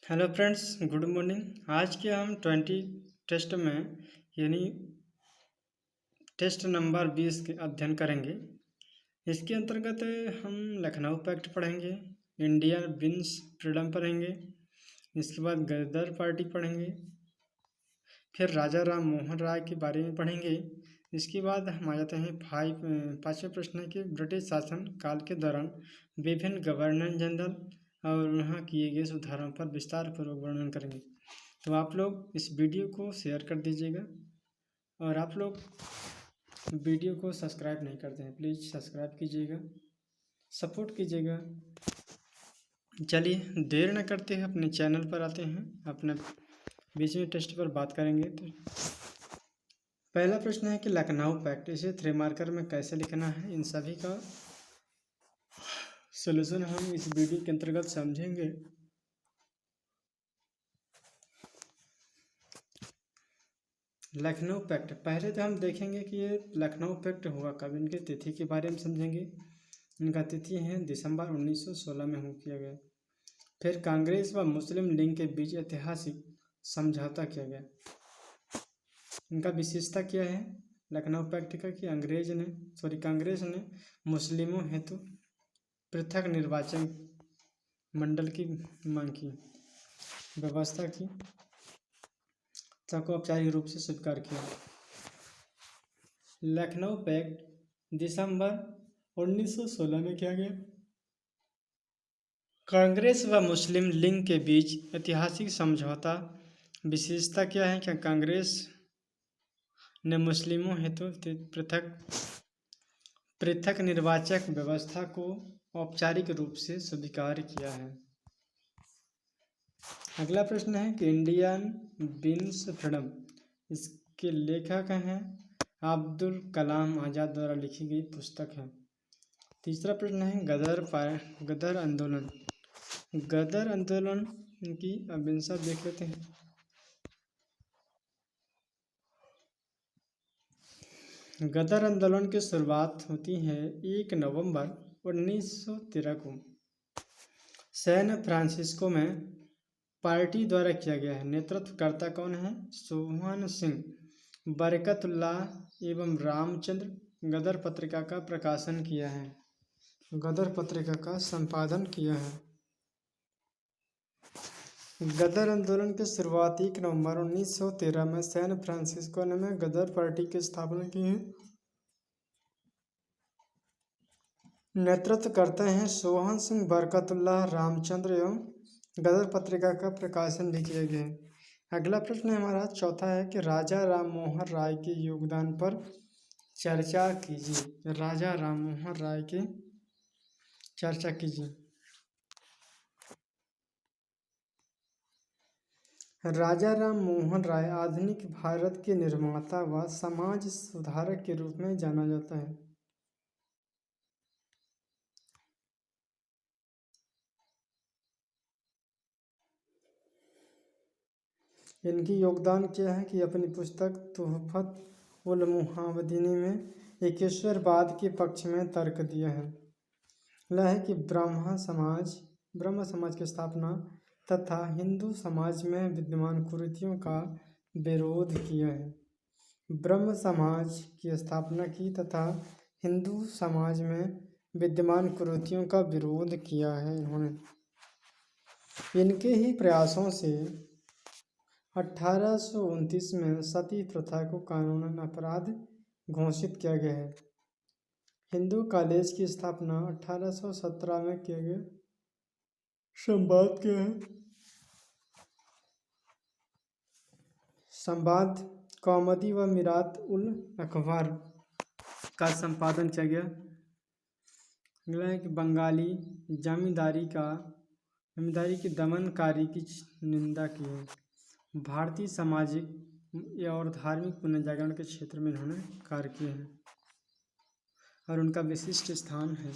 Hello friends, good morning. आज के हम 20 टेस्ट में यानी टेस्ट नंबर 20 के अध्ययन करेंगे। इसके अंतर्गत हम लखनऊ पैक्ट पढ़ेंगे, इंडियन बिन्स फ्रीडम पढ़ेंगे, इसके बाद गदर पार्टी पढ़ेंगे, फिर राजा राम मोहन राय के बारे में पढ़ेंगे। इसके बाद हम आ जाते हैं पाँचवें प्रश्न है कि ब्रिटिश शासन काल के दौरान विभिन्न गवर्नर जनरल और वहाँ किए गए सुधारों पर विस्तार पूर्वक वर्णन करेंगे। तो आप लोग इस वीडियो को शेयर कर दीजिएगा और आप लोग वीडियो को सब्सक्राइब नहीं करते हैं, प्लीज़ सब्सक्राइब कीजिएगा, सपोर्ट कीजिएगा। चलिए देर न करते हैं, अपने चैनल पर आते हैं, अपने बीच में टेस्ट पर बात करेंगे। तो पहला प्रश्न है कि लखनऊ पैक्ट, इसे 3 मार्कर में कैसे लिखना है, इन सभी का सलूशन हम इस वीडियो के अंतर्गत समझेंगे। लखनऊ पैक्ट, पहले तो हम देखेंगे कि ये लखनऊ पैक्ट हुआ कब, इनकी तिथि के बारे में समझेंगे। इनका तिथि है दिसंबर 1916 में हो किया गया। फिर कांग्रेस व मुस्लिम लीग के बीच ऐतिहासिक समझौता किया गया। इनका विशेषता क्या है लखनऊ पैक्ट का कि कांग्रेस ने मुस्लिमों हेतु पृथक निर्वाचन मंडल की मांग की, व्यवस्था की, सबको औपचारिक रूप से स्वीकार किया। लखनऊ पैक्ट दिसंबर 1916 में किया गया। कांग्रेस व मुस्लिम लीग के बीच ऐतिहासिक समझौता, विशेषता क्या है कि कांग्रेस ने मुस्लिमों हेतु पृथक निर्वाचक व्यवस्था को औपचारिक रूप से स्वीकार किया है। अगला प्रश्न है कि इंडियन बिन्स फ्रीडम, इसके लेखक हैं अब्दुल कलाम आज़ाद द्वारा लिखी गई पुस्तक है। तीसरा प्रश्न है गदर आंदोलन, गदर आंदोलन की अब आंसर देख लेते हैं। गदर आंदोलन की शुरुआत होती है 1 नवंबर 1913 को सैन फ्रांसिस्को में पार्टी द्वारा किया गया है। नेतृत्वकर्ता कौन है? सोहन सिंह, बरकतुल्लाह एवं रामचंद्र गदर पत्रिका का प्रकाशन किया है, गदर पत्रिका का संपादन किया है। गदर आंदोलन की शुरुआत 1 नवंबर 1913 में सैन फ्रांसिस्को में गदर पार्टी की स्थापना की है। नेतृत्व करते हैं सोहन सिंह, बरकतुल्लाह, रामचंद्र एवं गदर पत्रिका का प्रकाशन भी किया गया है। अगला प्रश्न हमारा चौथा है कि राजा राम मोहन राय के योगदान पर चर्चा कीजिए। राजा राम मोहन राय की चर्चा कीजिए। राजा राम मोहन राय आधुनिक भारत के निर्माता व समाज सुधारक के रूप में जाना जाता है। इनकी योगदान क्या है कि अपनी पुस्तक तुहफत उल मुहावदीनी में एकेश्वरवाद के पक्ष में तर्क दिया है। यह है कि ब्रह्म समाज की स्थापना तथा हिंदू समाज में विद्यमान कुरीतियों का विरोध किया है। ब्रह्म समाज की स्थापना की तथा हिंदू समाज में विद्यमान कुरीतियों का विरोध किया है इन्होंने। इनके ही प्रयासों से 1829 में सती प्रथा को कानूनन अपराध घोषित किया गया है। हिंदू कॉलेज की स्थापना 1817 में किया गया। संवाद क्या है? संवाद कौमुदी व मिरात उल अखबार का संपादन किया गया। अगला है कि बंगाली जमींदारी की दमनकारी की निंदा की है। भारतीय सामाजिक और धार्मिक पुनर्जागरण के क्षेत्र में इन्होंने कार्य किए हैं और उनका विशिष्ट स्थान है।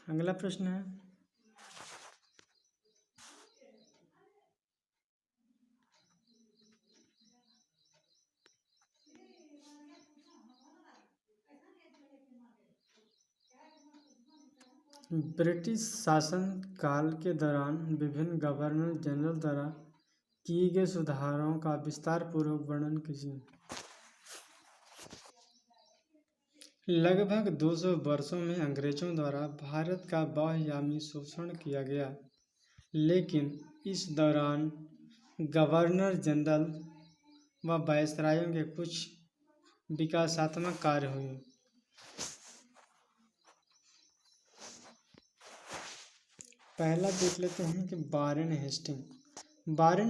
अगला प्रश्न है ब्रिटिश शासन काल के दौरान विभिन्न गवर्नर जनरल द्वारा किए गए सुधारों का विस्तारपूर्वक वर्णन कीजिए। लगभग 200 वर्षों में अंग्रेजों द्वारा भारत का बहुआयामी शोषण किया गया, लेकिन इस दौरान गवर्नर जनरल व वायसरायों के कुछ विकासात्मक कार्य हुए। पहला देख लेते हैं कि वारेन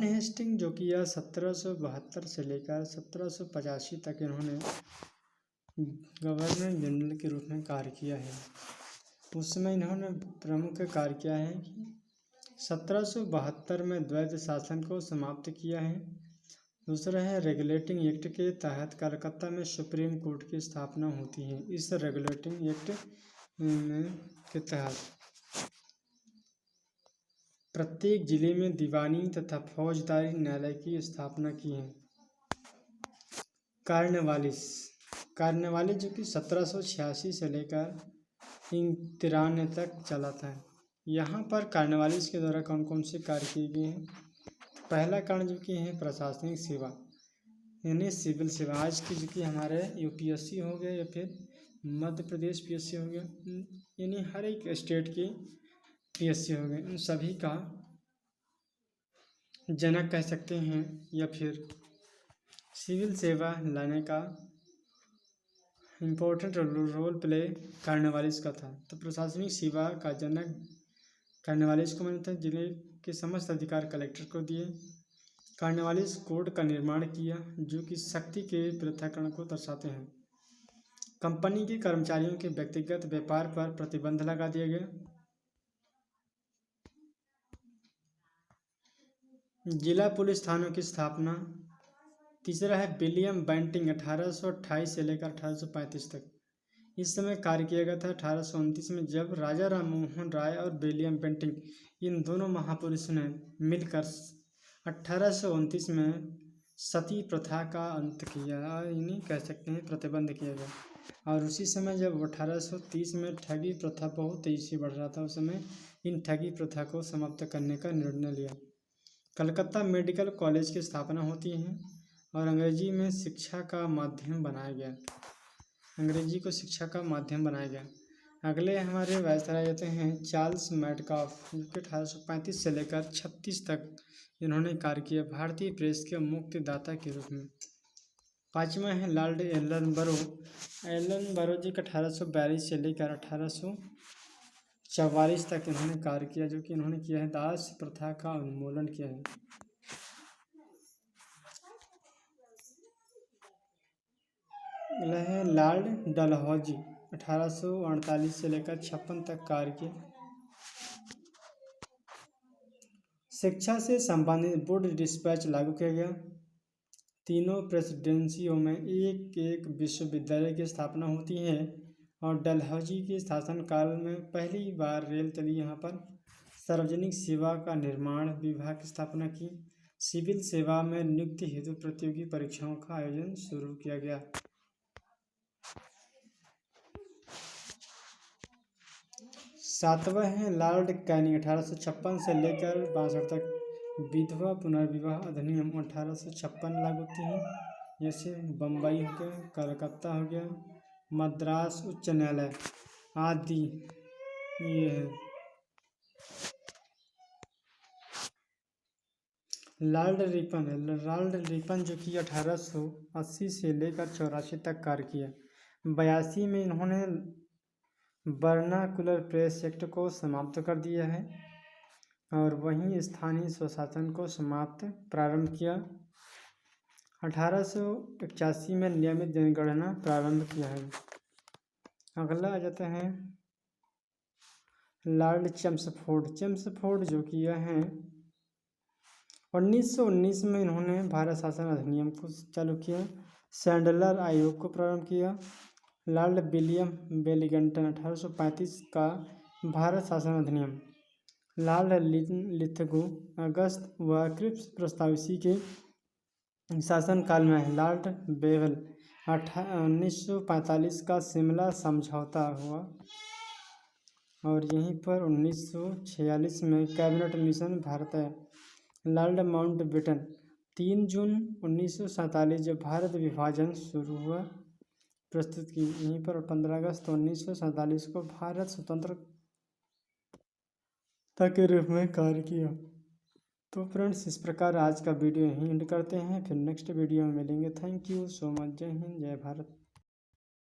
हेस्टिंग जो कि यह 1772 से लेकर 1785 तक इन्होंने गवर्नर जनरल के रूप में कार्य किया है। उस समय इन्होंने प्रमुख कार्य किया है कि 1772 में द्वैध शासन को समाप्त किया है। दूसरा है रेगुलेटिंग एक्ट के तहत कलकत्ता में सुप्रीम कोर्ट की स्थापना होती है। इस रेगुलेटिंग एक्ट के तहत प्रत्येक जिले में दीवानी तथा फौजदारी न्यायालय की स्थापना की है। कार्नवालिस जो कि 1786 से लेकर 93 तक चला था। यहाँ पर कार्नवालिस के द्वारा कौन कौन से कार्य किए गए हैं? पहला कारण जो कि है प्रशासनिक सेवा यानी सिविल सेवा। आज की जो कि हमारे यूपीएससी हो गया या फिर मध्य प्रदेश पीएससी हो गया, यानी हर एक स्टेट की पीएससी हो गए, उन सभी का जनक कह सकते हैं या फिर सिविल सेवा लाने का इम्पोर्टेंट रोल प्ले कार्नवालिस का था। तो प्रशासनिक सेवा का जनक कार्नवालिस को मानते हैं। जिले के समस्त अधिकार कलेक्टर को दिए। कार्नवालिस कोड का निर्माण किया जो कि शक्ति के पृथक्करण को दर्शाते हैं। कंपनी के कर्मचारियों के व्यक्तिगत व्यापार पर प्रतिबंध लगा दिया गया। जिला पुलिस थानों की स्थापना। तीसरा है विलियम बेंटिंग 1828 से लेकर 1835 तक। इस समय कार्य किया गया था 1829 में, जब राजा राम मोहन राय और विलियम बेंटिंग इन दोनों महापुरुषों ने मिलकर 1829 में सती प्रथा का अंत किया, यानी कह सकते हैं प्रतिबंध किया गया। और उसी समय जब 1830 में ठगी प्रथा बहुत तेजी से बढ़ रहा था, उस समय इन ठगी प्रथा को समाप्त करने का निर्णय लिया। कलकत्ता मेडिकल कॉलेज की स्थापना होती है और अंग्रेजी में शिक्षा का माध्यम बनाया गया। अंग्रेजी को शिक्षा का माध्यम बनाया गया। अगले हमारे वायसराय आते हैं चार्ल्स मेडकॉफ, जो कि 1835 से लेकर 36 तक इन्होंने कार्य किया भारतीय प्रेस के मुक्तिदाता के रूप में। पाँचवा है लॉर्ड एलन बरो जी का 1842 से लेकर 1844 तक इन्होंने कार्य किया, जो कि इन्होंने किया है दास प्रथा का उन्मूलन किया है। अगला है लॉर्ड डलहौजी 1848 से लेकर 56 तक कार्य किया। शिक्षा से संबंधित बोर्ड डिस्पैच लागू किया गया। तीनों प्रेसिडेंसियों में एक एक विश्वविद्यालय की स्थापना होती है और डलहौजी के शासनकाल में पहली बार रेल चली। यहाँ पर सार्वजनिक सेवा का निर्माण विभाग की स्थापना की। सिविल सेवा में नियुक्ति हेतु प्रतियोगी परीक्षाओं का आयोजन शुरू किया गया। सातवां है लॉर्ड कैनिंग 1856 से लेकर 62 तक विधवा पुनर्विवाह अधिनियम 1856 लागू होती है। जैसे बम्बई हो गया, कलकत्ता हो गया, मद्रास उच्च न्यायालय आदि ये है। लॉर्ड रिपन जो कि 1880 से लेकर 84 तक कार्य किया। 82 में इन्होंने वर्नाकुलर प्रेस एक्ट को समाप्त कर दिया है और वहीं स्थानीय स्वशासन को प्रारंभ किया। 1881 में नियमित जनगणना प्रारंभ किया है। अगला आ जाता है लॉर्ड चेम्सफोर्ड जो कि यह है 1919 में इन्होंने भारत शासन अधिनियम को चालू किया। सैंडलर आयोग को प्रारंभ किया। लॉर्ड विलियम वेलिंगटन 1835 का भारत शासन अधिनियम। लॉर्ड लिथगो अगस्त व क्रिप्स प्रस्ताव इसी के शासनकाल में है। लॉर्ड बेवल 1945 का शिमला समझौता हुआ। और यहीं पर 1946 में कैबिनेट मिशन भारत है। लॉर्ड माउंटबेटन 3 जून 1947 जब भारत विभाजन शुरू हुआ प्रस्तुत की। यहीं पर 15 अगस्त 1947 को भारत स्वतंत्रता के रूप में कार्य किया। तो फ्रेंड्स, इस प्रकार आज का वीडियो यहीं एंड करते हैं, फिर नेक्स्ट वीडियो में मिलेंगे। Thank you so much. जय हिंद, जय भारत।